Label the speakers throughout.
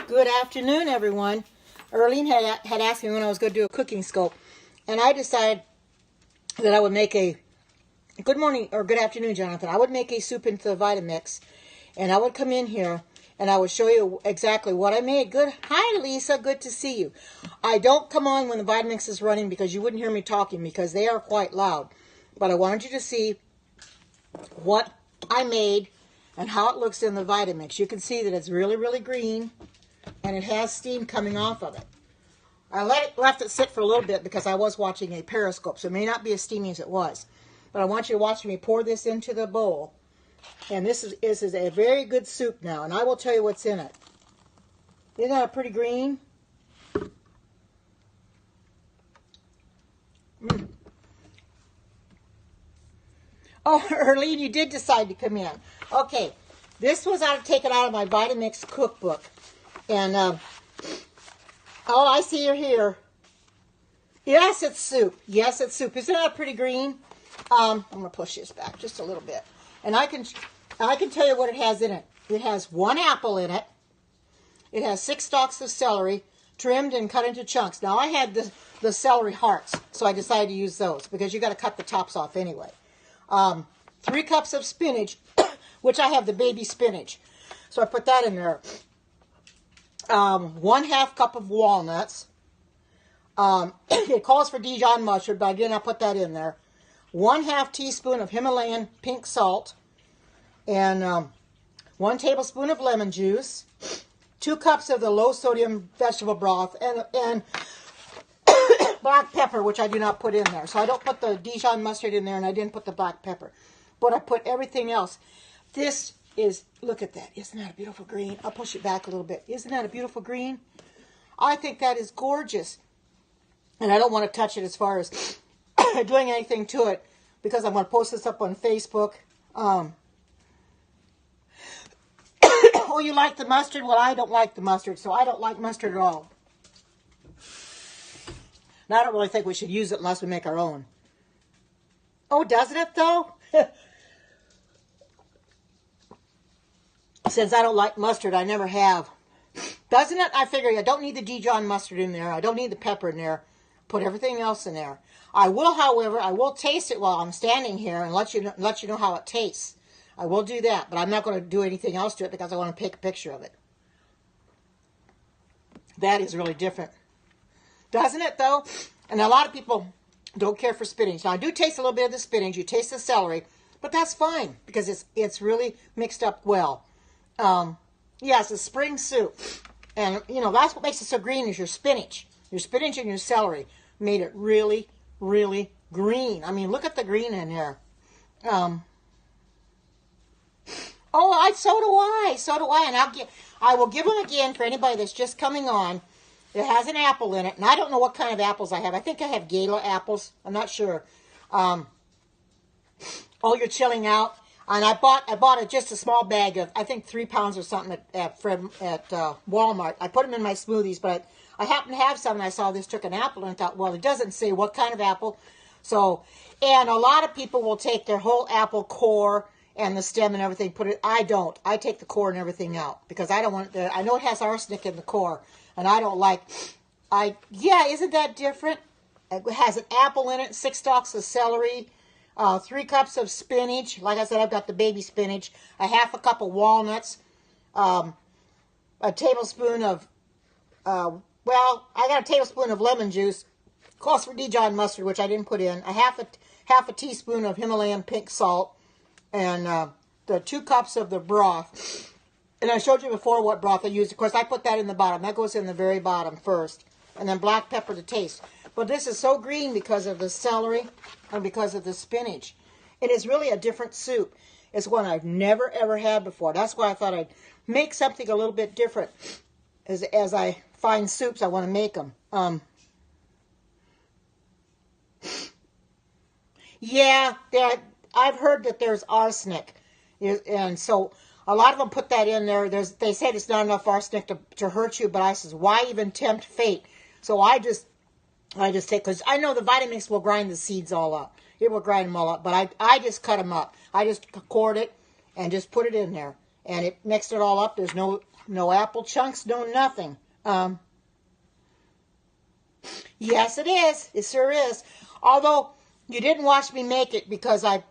Speaker 1: Good afternoon, everyone. Arlene had asked me when I was going to do a cooking scope, and I decided that I would make a good morning or good afternoon, Jonathan. I would make a soup into the Vitamix, and I would come in here and I would show you exactly what I made. Good. Hi, Lisa. Good to see you. I don't come on when the Vitamix is running because you wouldn't hear me talking because they are quite loud. But I wanted you to see what I made and how it looks in the Vitamix. You can see that it's really, really green, and it has steam coming off of it. I left it sit for a little bit because I was watching a Periscope, so it may not be as steamy as it was. But I want you to watch me pour this into the bowl. And this is a very good soup now, and I will tell you what's in it. Isn't that a pretty green? Oh, Arlene, you did decide to come in. Okay, this was taken out of my Vitamix cookbook. And, oh, I see you're here. Yes, it's soup. Yes, it's soup. Isn't that pretty green? I'm going to push this back just a little bit. And I can tell you what it has in it. It has 1 apple in it. It has 6 stalks of celery, trimmed and cut into chunks. Now, I had the celery hearts, so I decided to use those because you got to cut the tops off anyway. 3 cups of spinach, which I have the baby spinach. So I put that in there. 1/2 cup of walnuts. It calls for Dijon mustard, but again, I put that in there. 1/2 teaspoon of Himalayan pink salt. And 1 tablespoon of lemon juice. 2 cups of the low sodium vegetable broth. And black pepper, which I do not put in there. So I don't put the Dijon mustard in there, and I didn't put the black pepper. But I put everything else. This is, look at that. Isn't that a beautiful green? I'll push it back a little bit. Isn't that a beautiful green? I think that is gorgeous. And I don't want to touch it as far as doing anything to it because I'm going to post this up on Facebook. Oh, you like the mustard? Well, I don't like the mustard, so I don't like mustard at all. Now, I don't really think we should use it unless we make our own. Oh, doesn't it, though? Since I don't like mustard, I never have. Doesn't it? I figure I don't need the Dijon mustard in there. I don't need the pepper in there. Put everything else in there. I will, however, I will taste it while I'm standing here and let you know how it tastes. I will do that, but I'm not going to do anything else to it because I want to take a picture of it. That is really different. Doesn't it, though? And a lot of people don't care for spinach. Now, I do taste a little bit of the spinach. You taste the celery, but that's fine because it's really mixed up well. Yeah, it's a spring soup. And, you know, that's what makes it so green is your spinach. Your spinach and your celery made it really, really green. I mean, look at the green in here. So do I. So do I. And I will give them again for anybody that's just coming on. It has an apple in it. And I don't know what kind of apples I have. I think I have Gala apples. I'm not sure. Oh, you're chilling out. And I bought just a small bag of, I think 3 pounds or something at Walmart. I put them in my smoothies, but I happened to have some, and I saw this took an apple, and I thought, well, it doesn't say what kind of apple. So, and a lot of people will take their whole apple core and the stem and everything, put it. I don't. I take the core and everything out because I don't want it. I know it has arsenic in the core, and I don't like. Yeah, isn't that different? It has an apple in it, 6 stalks of celery. 3 cups of spinach. Like I said, I've got the baby spinach. 1/2 cup of walnuts. A tablespoon of, I got a tablespoon of lemon juice. Calls for Dijon mustard, which I didn't put in. Half a teaspoon of Himalayan pink salt. And the 2 cups of the broth. And I showed you before what broth I used. Of course, I put that in the bottom. That goes in the very bottom first. And then black pepper to taste. But this is so green because of the celery and because of the spinach. It is really a different soup. It's one I've never, ever had before. That's why I thought I'd make something a little bit different. As I find soups, I want to make them. Yeah, I've heard that there's arsenic. And so a lot of them put that in there. They said it's not enough arsenic to hurt you. But I says, why even tempt fate? So I just take, because I know the Vitamix will grind the seeds all up. It will grind them all up. But I just cut them up. I just cord it and just put it in there. And it mixed it all up. There's no apple chunks, no nothing. Yes, it is. It sure is. Although you didn't watch me make it because I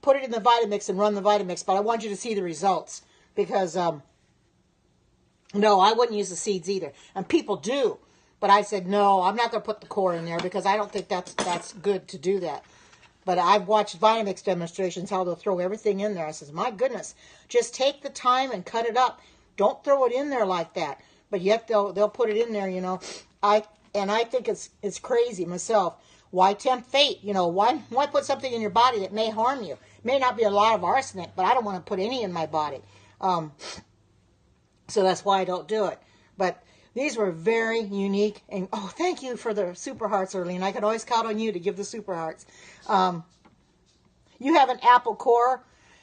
Speaker 1: put it in the Vitamix and run the Vitamix, but I want you to see the results because no, I wouldn't use the seeds either. And people do. But I said, no, I'm not going to put the core in there because I don't think that's good to do that. But I've watched Vitamix demonstrations, how they'll throw everything in there. I says, my goodness, just take the time and cut it up. Don't throw it in there like that. But yet they'll put it in there, you know. I think it's crazy myself. Why tempt fate? You know, why put something in your body that may harm you? It may not be a lot of arsenic, but I don't want to put any in my body. So that's why I don't do it. But these were very unique. And, oh, thank you for the super hearts, Erlene. I can always count on you to give the super hearts. You have an apple core.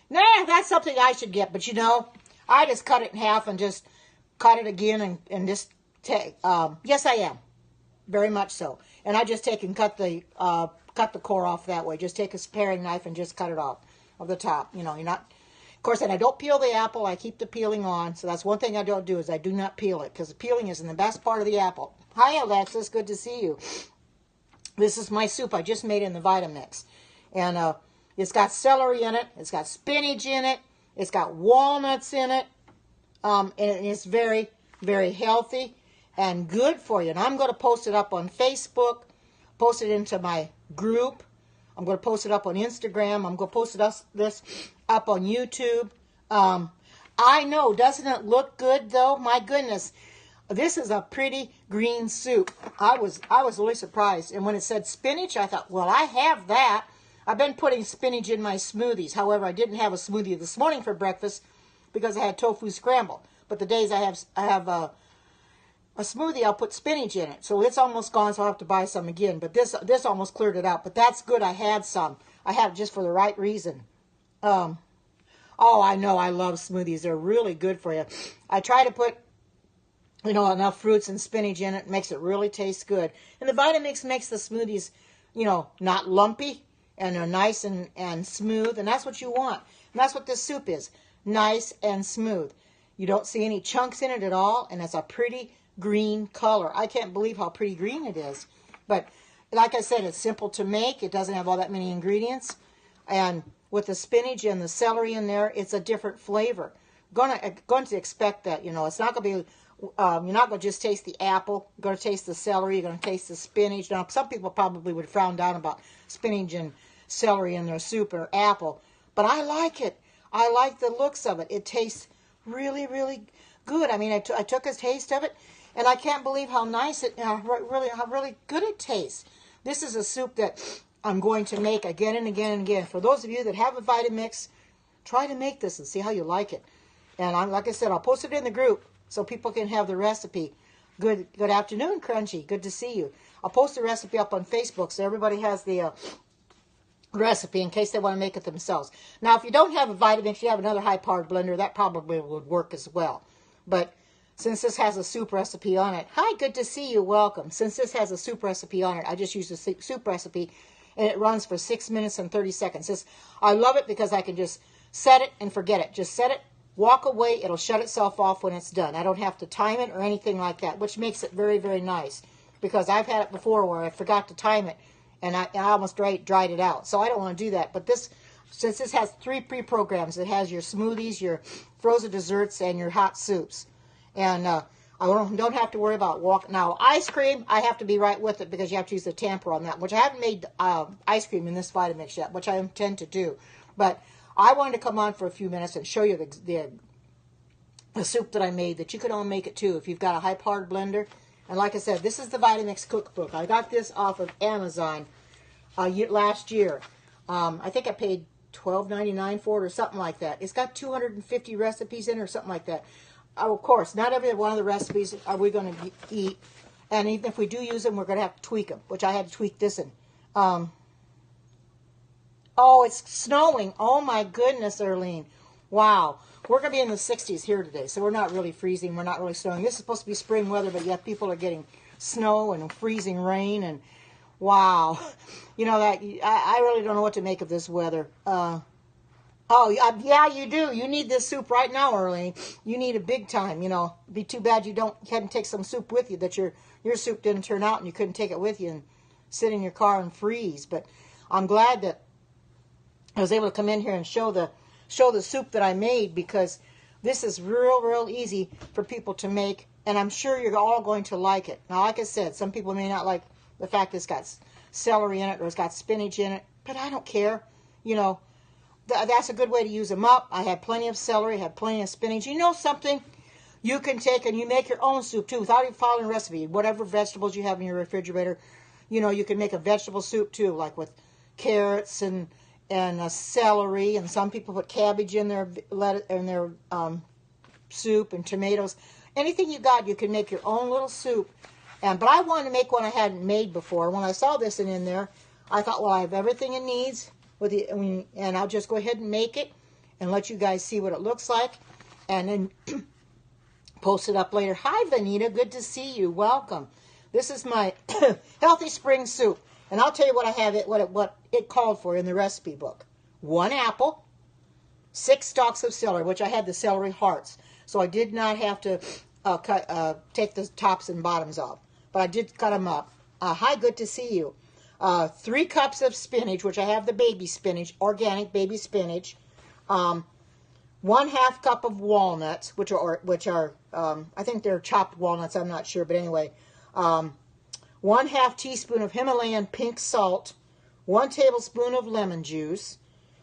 Speaker 1: Nah, that's something I should get. But, you know, I just cut it in half and just cut it again and just take. Yes, I am. Very much so. And I just take and cut the core off that way. Just take a paring knife and just cut it off of the top. You know, you're not... Of course, and I don't peel the apple. I keep the peeling on. So that's one thing I don't do is I do not peel it because the peeling is in the best part of the apple. Hi, Alexis. Good to see you. This is my soup I just made in the Vitamix. And it's got celery in it. It's got spinach in it. It's got walnuts in it. And it's very, very healthy and good for you. And I'm going to post it up on Facebook, post it into my group. I'm going to post it up on Instagram. I'm going to post this up on YouTube. I know, doesn't it look good though? My goodness, this is a pretty green soup. I was really surprised. And when it said spinach, I thought, well, I have that. I've been putting spinach in my smoothies. However, I didn't have a smoothie this morning for breakfast because I had tofu scramble. But the days I have a smoothie, I'll put spinach in it. So it's almost gone, so I'll have to buy some again. But this almost cleared it out. But that's good. I had some. I had it just for the right reason. Oh, I know. I love smoothies. They're really good for you. I try to put, you know, enough fruits and spinach in it. It makes it really taste good. And the Vitamix makes the smoothies, you know, not lumpy. And they're nice and smooth. And that's what you want. And that's what this soup is. Nice and smooth. You don't see any chunks in it at all. And it's a pretty green color. I can't believe how pretty green it is. But like I said, it's simple to make. It doesn't have all that many ingredients. And with the spinach and the celery in there, it's a different flavor. Going to expect that, you know. It's not going to be, you're not going to just taste the apple. You're going to taste the celery. You're going to taste the spinach. Now, some people probably would frown down about spinach and celery in their soup or apple. But I like it. I like the looks of it. It tastes really, really good. I mean, I took a taste of it, and I can't believe how nice it, how really good it tastes. This is a soup that I'm going to make again and again and again. For those of you that have a Vitamix, try to make this and see how you like it. And like I said, I'll post it in the group so people can have the recipe. Good afternoon, Crunchy. Good to see you. I'll post the recipe up on Facebook so everybody has the recipe in case they want to make it themselves. Now, if you don't have a Vitamix, you have another high-powered blender, that probably would work as well. But since this has a soup recipe on it, hi, good to see you, welcome. Since this has a soup recipe on it, I just use the soup recipe, and it runs for 6 minutes and 30 seconds. I love it because I can just set it and forget it. Just set it, walk away, it'll shut itself off when it's done. I don't have to time it or anything like that, which makes it very, very nice. Because I've had it before where I forgot to time it, and I almost dried it out. So I don't want to do that. But since this has 3 pre-programs, it has your smoothies, your frozen desserts, and your hot soups. And I don't have to worry about walking. Now, ice cream, I have to be right with it because you have to use the tamper on that, which I haven't made ice cream in this Vitamix yet, which I intend to do. But I wanted to come on for a few minutes and show you the soup that I made, that you could all make it too if you've got a high-powered blender. And like I said, this is the Vitamix cookbook. I got this off of Amazon last year. I think I paid $12.99 for it or something like that. It's got 250 recipes in it or something like that. Of course, not every one of the recipes are we going to eat. And even if we do use them, we're going to have to tweak them, which I had to tweak this in. Oh, it's snowing. Oh, my goodness, Erlene. Wow. We're going to be in the 60s here today, so we're not really freezing. We're not really snowing. This is supposed to be spring weather, but yet people are getting snow and freezing rain, and wow. You know, that I really don't know what to make of this weather. Oh, yeah, you do. You need this soup right now, Earlene. You need it big time. It'd be too bad you hadn't take some soup with you. That your soup didn't turn out and you couldn't take it with you and sit in your car and freeze. But I'm glad that I was able to come in here and show the soup that I made, because this is real easy for people to make, and I'm sure you're all going to like it. Now, like I said, some people may not like the fact it's got celery in it or it's got spinach in it, but I don't care. That's a good way to use them up. I had plenty of celery, had plenty of spinach. You know something? You can take and you make your own soup too without even following a recipe. Whatever vegetables you have in your refrigerator, you can make a vegetable soup too, like with carrots and celery, and some people put cabbage in their soup, and tomatoes. Anything you got, you can make your own little soup. But I wanted to make one I hadn't made before. When I saw this in there, I thought, well, I have everything it needs. And I'll just go ahead and make it and let you guys see what it looks like, and then post it up later. Hi, Vanita. Good to see you. Welcome. This is my healthy spring soup, and I'll tell you what I have what it called for in the recipe book. 1 apple, 6 stalks of celery, which I had the celery hearts, so I did not have to take the tops and bottoms off, but I did cut them up. Hi, good to see you. 3 cups of spinach, which I have the baby spinach, organic baby spinach. 1/2 cup of walnuts, which are I think they're chopped walnuts. I'm not sure, but anyway. 1/2 teaspoon of Himalayan pink salt. 1 tablespoon of lemon juice,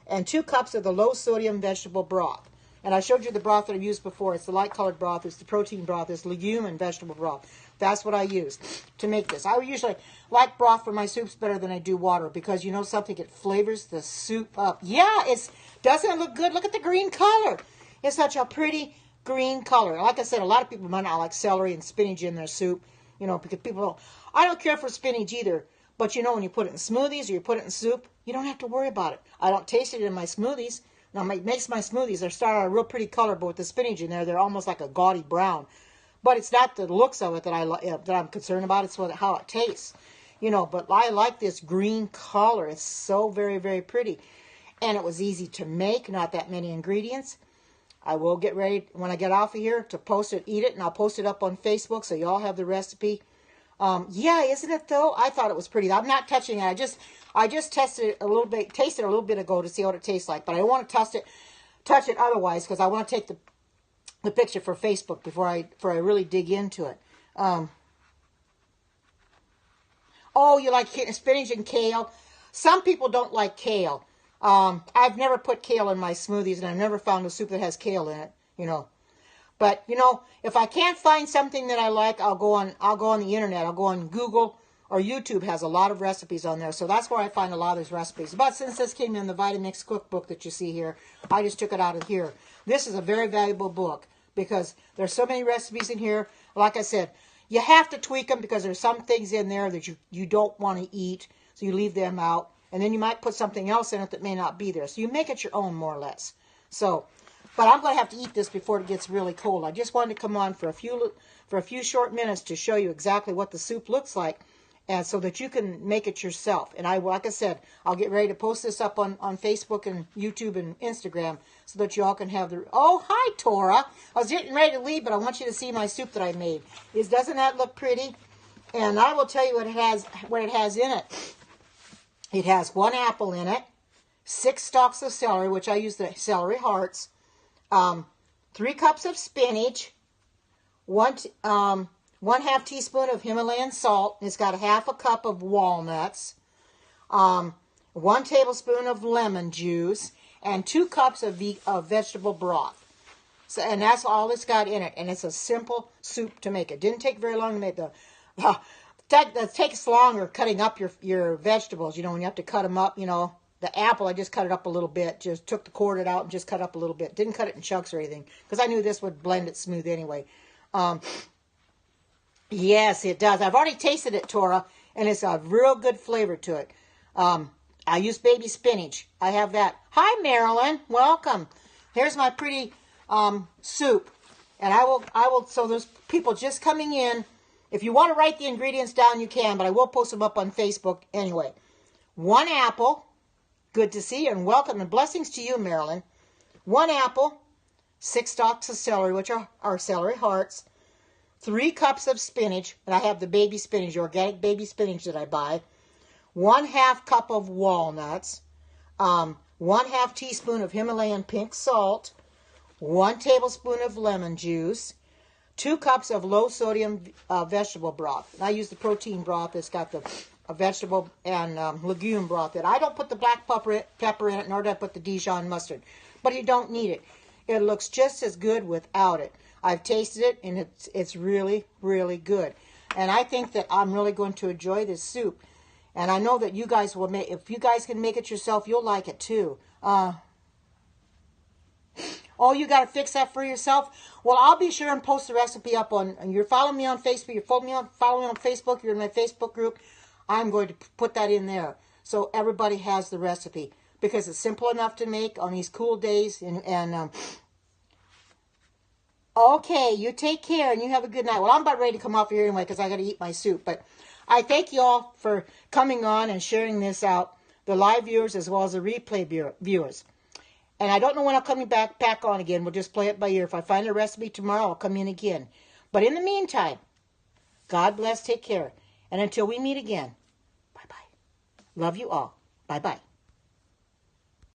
Speaker 1: and 2 cups of the low sodium vegetable broth. And I showed you the broth that I've used before. It's the light colored broth. It's the protein broth. It's legume and vegetable broth. That's what I use to make this. I usually like broth for my soups better than I do water, because you know something? It flavors the soup up. Yeah, doesn't it look good? Look at the green color. It's such a pretty green color. Like I said, a lot of people might not like celery and spinach in their soup, because I don't care for spinach either. But when you put it in smoothies or you put it in soup, you don't have to worry about it. I don't taste it in my smoothies. Now, it makes my smoothies, they start out a real pretty color, but with the spinach in there, they're almost like a gaudy brown. But it's not the looks of it that I'm concerned about. It's how it tastes, But I like this green color. It's so very, very pretty, and it was easy to make. Not that many ingredients. I will get ready when I get off of here to post it, eat it, and I'll post it up on Facebook so you all have the recipe. Yeah, isn't it though? I thought it was pretty. I'm not touching it. I just tasted it a little bit ago to see what it tastes like, but I don't want to touch it otherwise, because I want to take the picture for Facebook before I really dig into it. Oh, you like spinach and kale? Some people don't like kale. I've never put kale in my smoothies, and I've never found a soup that has kale in it, But, if I can't find something that I like, I'll go on the internet. I'll go on Google, or YouTube has a lot of recipes on there. So that's where I find a lot of these recipes. But since this came in the Vitamix cookbook that you see here, I just took it out of here. This is a very valuable book, because there's so many recipes in here. Like I said, you have to tweak them, because there's some things in there that you don't want to eat, so you leave them out. And then you might put something else in it that may not be there. So you make it your own, more or less. But I'm going to have to eat this before it gets really cold. I just wanted to come on for a few short minutes to show you exactly what the soup looks like, and so that you can make it yourself. And like I said, I'll get ready to post this up on Facebook and YouTube and Instagram, so that you all can have the... Oh, hi, Tora. I was getting ready to leave, but I want you to see my soup that I made. Doesn't that look pretty? And I will tell you what it has in it. It has 1 apple in it, 6 stalks of celery, which I use the celery hearts, 3 cups of spinach, 1/2 teaspoon of Himalayan salt. It's got 1/2 cup of walnuts, 1 tablespoon of lemon juice, and 2 cups of vegetable broth. And that's all it's got in it. And it's a simple soup to make. It didn't take very long to make. That takes longer cutting up your vegetables. When you have to cut them up, The apple, I just cut it up a little bit. Just took the cord out and just cut up a little bit. Didn't cut it in chunks or anything, because I knew this would blend it smooth anyway. Yes, it does. I've already tasted it, Tora, and it's a real good flavor to it. I use baby spinach. I have that. Hi, Marilyn. Welcome. Here's my pretty soup. And I will, so there's people just coming in. If you want to write the ingredients down, you can, but I will post them up on Facebook anyway. 1 apple. Good to see you, and welcome, and blessings to you, Marilyn. 1 apple, 6 stalks of celery, which are celery hearts, 3 cups of spinach, and I have the baby spinach, organic baby spinach that I buy, 1/2 cup of walnuts, 1/2 teaspoon of Himalayan pink salt, 1 tablespoon of lemon juice, 2 cups of low sodium vegetable broth. And I use the protein broth that's got the vegetable and legume broth. I don't put the black pepper in it, nor do I put the Dijon mustard. But you don't need it. It looks just as good without it. I've tasted it, and it's really, really good. And I think that I'm really going to enjoy this soup. And I know that you guys will make, if you guys can make it yourself, you'll like it too. Oh, you got to fix that for yourself? Well, I'll be sure and post the recipe up on, and you're following me on Facebook, following me on Facebook, you're in my Facebook group, I'm going to put that in there so everybody has the recipe, because it's simple enough to make on these cool days. Okay, you take care and you have a good night. Well, I'm about ready to come off here anyway because I got to eat my soup, but I thank you all for coming on and sharing this out, the live viewers as well as the replay viewers. And I don't know when I'll come back on again. We'll just play it by ear. If I find a recipe tomorrow, I'll come in again. But in the meantime, God bless, take care. And until we meet again, bye-bye. Love you all. Bye-bye.